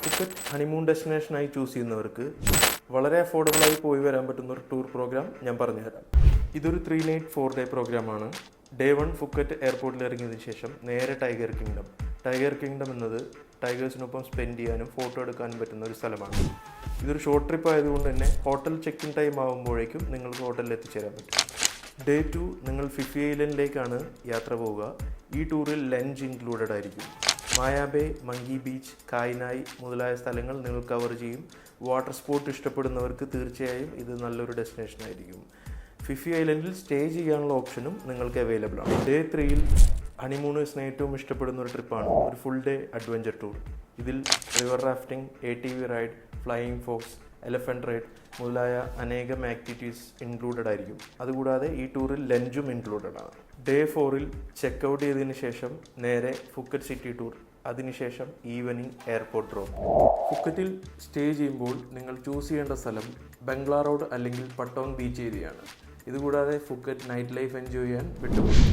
Phuket honeymoon ഡെസ്റ്റിനേഷനായി choose ചെയ്യുന്നവർക്ക് വളരെ അഫോർഡബിളായി പോയി വരാൻ പറ്റുന്ന ഒരു ടൂർ പ്രോഗ്രാം ഞാൻ പറഞ്ഞുതരാം. ഇതൊരു 3 night 4 day പ്രോഗ്രാമാണ്. ഡേ 1 ഫുക്കറ്റ് എയർപോർട്ടിൽ ഇറങ്ങിയതിന് ശേഷം നേരെ ടൈഗർ കിങ്ഡം എന്നത് ടൈഗേഴ്സിനൊപ്പം സ്പെൻഡ് ചെയ്യാനും ഫോട്ടോ എടുക്കാനും പറ്റുന്ന ഒരു സ്ഥലമാണ്. ഇതൊരു ഷോർട്ട് ട്രിപ്പ് ആയതുകൊണ്ട് തന്നെ ഹോട്ടൽ ചെക്ക് ഇൻ ടൈം ആകുമ്പോഴേക്കും നിങ്ങൾക്ക് ഹോട്ടലിൽ എത്തിച്ചേരാൻ പറ്റും. ഡേ 2 നിങ്ങൾ ഫിഫി ഐലൻഡിലേക്കാണ് യാത്ര പോവുക. ഈ ടൂറിൽ ലഞ്ച് ഇൻക്ലൂഡഡ് ആയിരിക്കും. മായാബേ, മങ്കി ബീച്ച്, കായ്നായ് മുതലായ സ്ഥലങ്ങൾ നിങ്ങൾ കവർ ചെയ്യും. വാട്ടർ സ്പോർട്ട് ഇഷ്ടപ്പെടുന്നവർക്ക് തീർച്ചയായും ഇത് നല്ലൊരു ഡെസ്റ്റിനേഷൻ ആയിരിക്കും. ഫിഫി ഐലൻഡിൽ സ്റ്റേ ചെയ്യാനുള്ള ഓപ്ഷനും നിങ്ങൾക്ക് അവൈലബിൾ ആണ്. ഡേ 3 ഹണിമൂണേഴ്സിന് ഏറ്റവും ഇഷ്ടപ്പെടുന്ന ഒരു ട്രിപ്പാണ് ഒരു ഫുൾ ഡേ അഡ്വഞ്ചർ ടൂർ. ഇതിൽ river rafting, ATV ride, flying fox, elephant ride മുതലായ അനേകം ആക്ടിവിറ്റീസ് ഇൻക്ലൂഡഡ് ആയിരിക്കും. അതുകൂടാതെ ഈ ടൂറിൽ ലഞ്ചും ഇൻക്ലൂഡഡ് ആണ്. ഡേ 4 ചെക്ക് ഔട്ട് ചെയ്തതിന് ശേഷം നേരെ ഫുക്കറ്റ് സിറ്റി ടൂർ, അതിനുശേഷം ഈവനിങ് എയർപോർട്ട് ഡ്രോപ്പ്. ഫുക്കറ്റിൽ സ്റ്റേ ചെയ്യുമ്പോൾ നിങ്ങൾ ചൂസ് ചെയ്യേണ്ട സ്ഥലം ബംഗ്ലാ റോഡ് അല്ലെങ്കിൽ പട്ടോങ് ബീച്ച് ഏരിയയാണ്. ഇതുകൂടാതെ ഫുക്കറ്റ് നൈറ്റ് ലൈഫ് എൻജോയ് ചെയ്യാൻ വിട്ടുപോകും.